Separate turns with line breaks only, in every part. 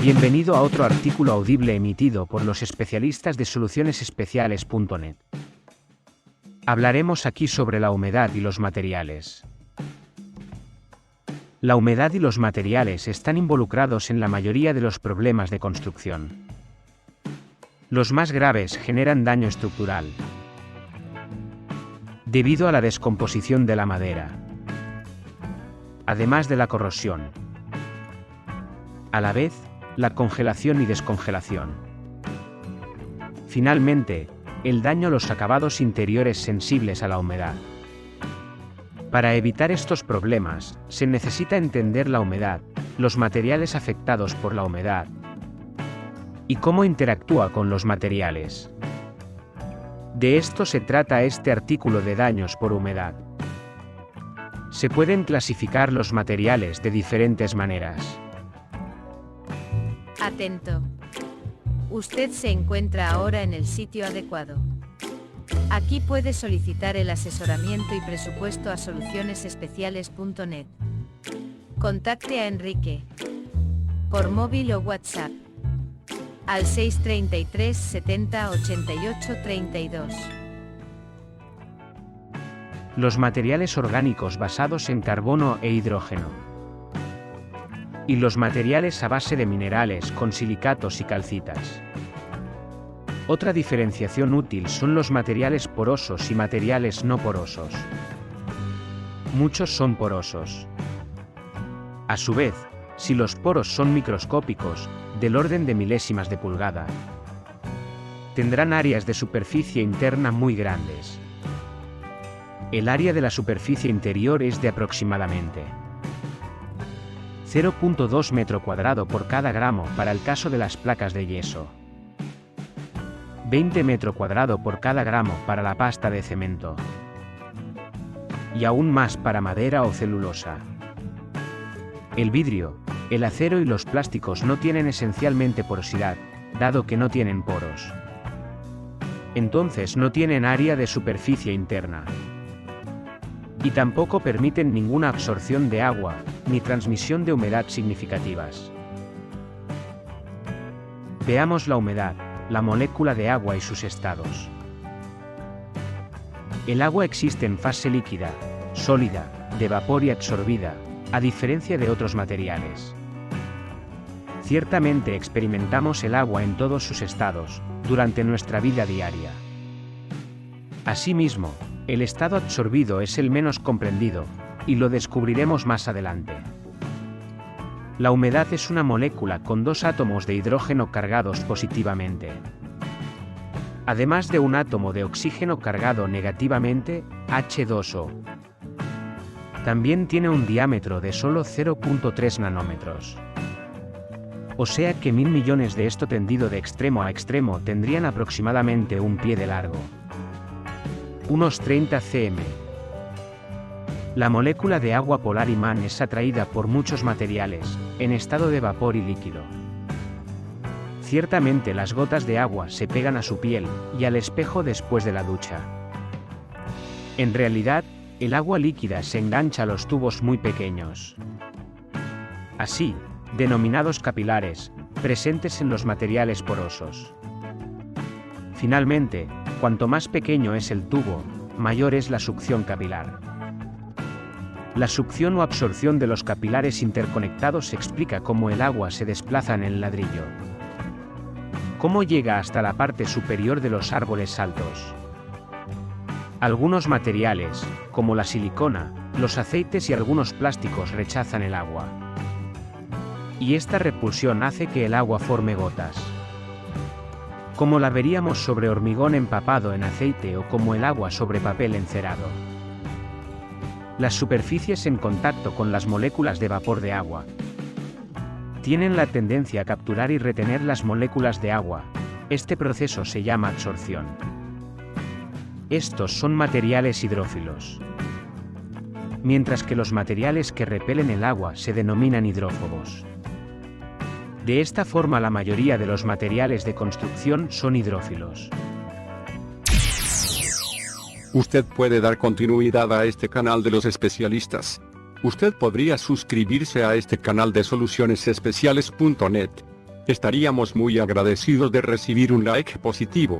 Bienvenido a otro artículo audible emitido por los especialistas de solucionesespeciales.net. Hablaremos aquí sobre la humedad y los materiales. La humedad y los materiales están involucrados en la mayoría de los problemas de construcción. Los más graves generan daño estructural, debido a la descomposición de la madera, además de la corrosión. A la vez, la congelación y descongelación. Finalmente, el daño a los acabados interiores sensibles a la humedad. Para evitar estos problemas, se necesita entender la humedad, los materiales afectados por la humedad y cómo interactúa con los materiales. De esto se trata este artículo de daños por humedad. Se pueden clasificar los materiales de diferentes maneras.
Atento. Usted se encuentra ahora en el sitio adecuado. Aquí puede solicitar el asesoramiento y presupuesto a solucionesespeciales.net. Contacte a Enrique por móvil o WhatsApp al 633 70 88 32.
Los materiales orgánicos basados en carbono e hidrógeno. Y los materiales a base de minerales con silicatos y calcitas. Otra diferenciación útil son los materiales porosos y materiales no porosos. Muchos son porosos. A su vez, si los poros son microscópicos, del orden de milésimas de pulgada, tendrán áreas de superficie interna muy grandes. El área de la superficie interior es de aproximadamente 0.2 metro cuadrado por cada gramo para el caso de las placas de yeso, 20 metro cuadrado por cada gramo para la pasta de cemento, y aún más para madera o celulosa. El vidrio, el acero y los plásticos no tienen esencialmente porosidad, dado que no tienen poros. Entonces no tienen área de superficie interna. Y tampoco permiten ninguna absorción de agua, ni transmisión de humedad significativas. Veamos la humedad, la molécula de agua y sus estados. El agua existe en fase líquida, sólida, de vapor y absorbida, a diferencia de otros materiales. Ciertamente experimentamos el agua en todos sus estados, durante nuestra vida diaria. Asimismo, el estado absorbido es el menos comprendido, y lo descubriremos más adelante. La humedad es una molécula con dos átomos de hidrógeno cargados positivamente, además de un átomo de oxígeno cargado negativamente, H2O. También tiene un diámetro de solo 0.3 nanómetros. O sea que 1000 millones de esto tendido de extremo a extremo tendrían aproximadamente un pie de largo. Unos 30 cm. La molécula de agua polar imán es atraída por muchos materiales, en estado de vapor y líquido. Ciertamente las gotas de agua se pegan a su piel, y al espejo después de la ducha. En realidad, el agua líquida se engancha a los tubos muy pequeños. Así, denominados capilares, presentes en los materiales porosos. Finalmente, cuanto más pequeño es el tubo, mayor es la succión capilar. La succión o absorción de los capilares interconectados explica cómo el agua se desplaza en el ladrillo. Cómo llega hasta la parte superior de los árboles altos. Algunos materiales, como la silicona, los aceites y algunos plásticos rechazan el agua. Y esta repulsión hace que el agua forme gotas. Como la veríamos sobre hormigón empapado en aceite o como el agua sobre papel encerado. Las superficies en contacto con las moléculas de vapor de agua tienen la tendencia a capturar y retener las moléculas de agua. Este proceso se llama absorción. Estos son materiales hidrófilos, mientras que los materiales que repelen el agua se denominan hidrófobos. De esta forma la mayoría de los materiales de construcción son hidrófilos.
Usted puede dar continuidad a este canal de los especialistas. Usted podría suscribirse a este canal de solucionesespeciales.net. Estaríamos muy agradecidos de recibir un like positivo.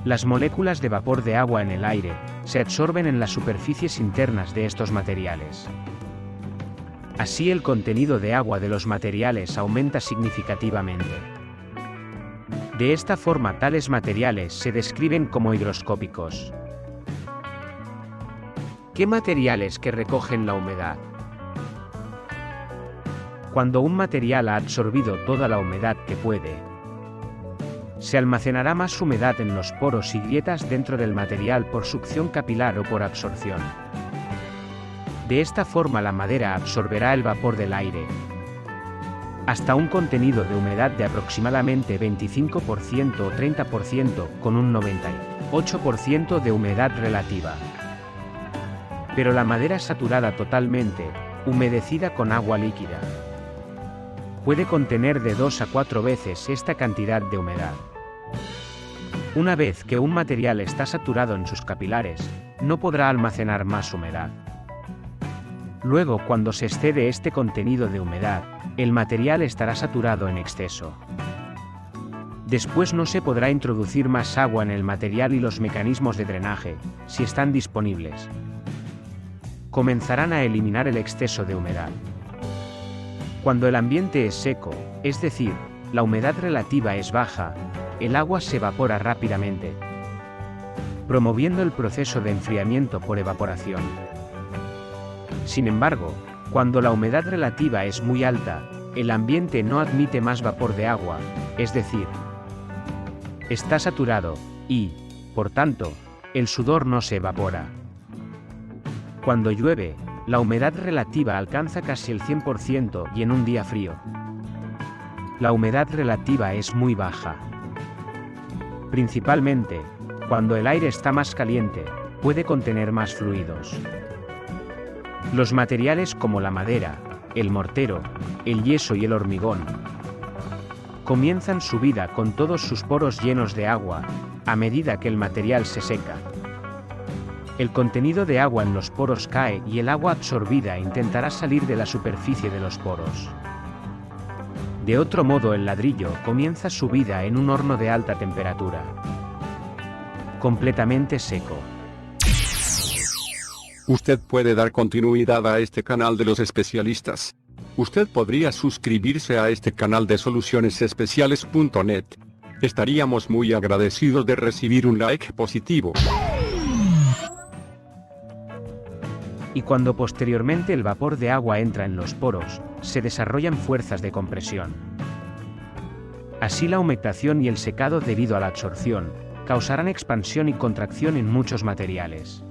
Las moléculas de vapor de agua en el aire se absorben en las superficies internas de estos materiales. Así el contenido de agua de los materiales aumenta significativamente. De esta forma tales materiales se describen como higroscópicos. ¿Qué materiales que recogen la humedad? Cuando un material ha absorbido toda la humedad que puede, se almacenará más humedad en los poros y grietas dentro del material por succión capilar o por absorción. De esta forma la madera absorberá el vapor del aire, hasta un contenido de humedad de aproximadamente 25% o 30% con un 98% de humedad relativa. Pero la madera saturada totalmente, humedecida con agua líquida, puede contener de 2 a 4 veces esta cantidad de humedad. Una vez que un material está saturado en sus capilares, no podrá almacenar más humedad. Luego, cuando se excede este contenido de humedad, el material estará saturado en exceso. Después no se podrá introducir más agua en el material y los mecanismos de drenaje, si están disponibles, comenzarán a eliminar el exceso de humedad. Cuando el ambiente es seco, es decir, la humedad relativa es baja, el agua se evapora rápidamente, promoviendo el proceso de enfriamiento por evaporación. Sin embargo, cuando la humedad relativa es muy alta, el ambiente no admite más vapor de agua, es decir, está saturado, y, por tanto, el sudor no se evapora. Cuando llueve, la humedad relativa alcanza casi el 100% y en un día frío, la humedad relativa es muy baja. Principalmente, cuando el aire está más caliente, puede contener más fluidos. Los materiales como la madera, el mortero, el yeso y el hormigón comienzan su vida con todos sus poros llenos de agua, a medida que el material se seca. El contenido de agua en los poros cae y el agua absorbida intentará salir de la superficie de los poros. De otro modo, el ladrillo comienza su vida en un horno de alta temperatura, completamente seco.
Usted puede dar continuidad a este canal de los especialistas. Usted podría suscribirse a este canal de solucionesespeciales.net. Estaríamos muy agradecidos de recibir un like positivo.
Y cuando posteriormente el vapor de agua entra en los poros, se desarrollan fuerzas de compresión. Así la humectación y el secado debido a la absorción causarán expansión y contracción en muchos materiales.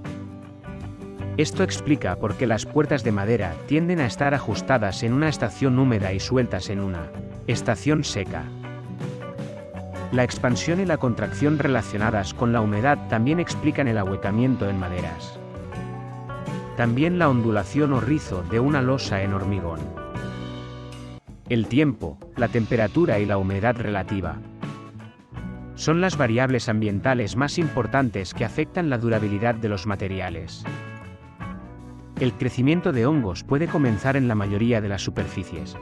Esto explica por qué las puertas de madera tienden a estar ajustadas en una estación húmeda y sueltas en una estación seca. La expansión y la contracción relacionadas con la humedad también explican el ahuecamiento en maderas. También la ondulación o rizo de una losa en hormigón. El tiempo, la temperatura y la humedad relativa son las variables ambientales más importantes que afectan la durabilidad de los materiales. El crecimiento de hongos puede comenzar en la mayoría de las superficies.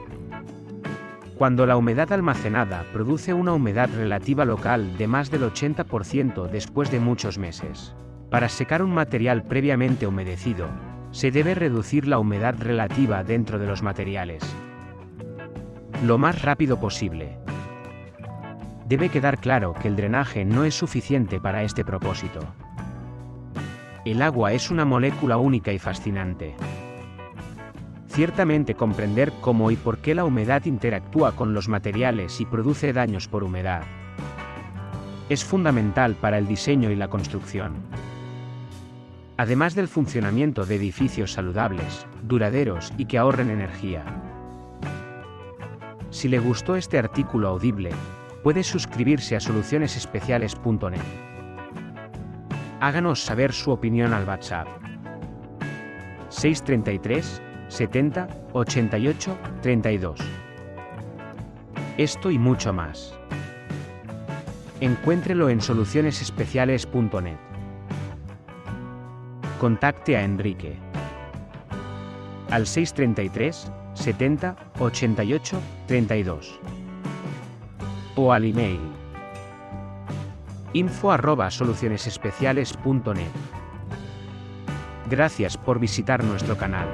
Cuando la humedad almacenada produce una humedad relativa local de más del 80% después de muchos meses. Para secar un material previamente humedecido, se debe reducir la humedad relativa dentro de los materiales lo más rápido posible. Debe quedar claro que el drenaje no es suficiente para este propósito. El agua es una molécula única y fascinante. Ciertamente comprender cómo y por qué la humedad interactúa con los materiales y produce daños por humedad es fundamental para el diseño y la construcción. Además del funcionamiento de edificios saludables, duraderos y que ahorren energía. Si le gustó este artículo audible, puede suscribirse a solucionesespeciales.net. Háganos saber su opinión al WhatsApp 633 70 88 32. Esto y mucho más. Encuéntrelo en solucionesespeciales.net. Contacte a Enrique al 633 70 88 32 o al email info@solucionesespeciales.net. Gracias por visitar nuestro canal.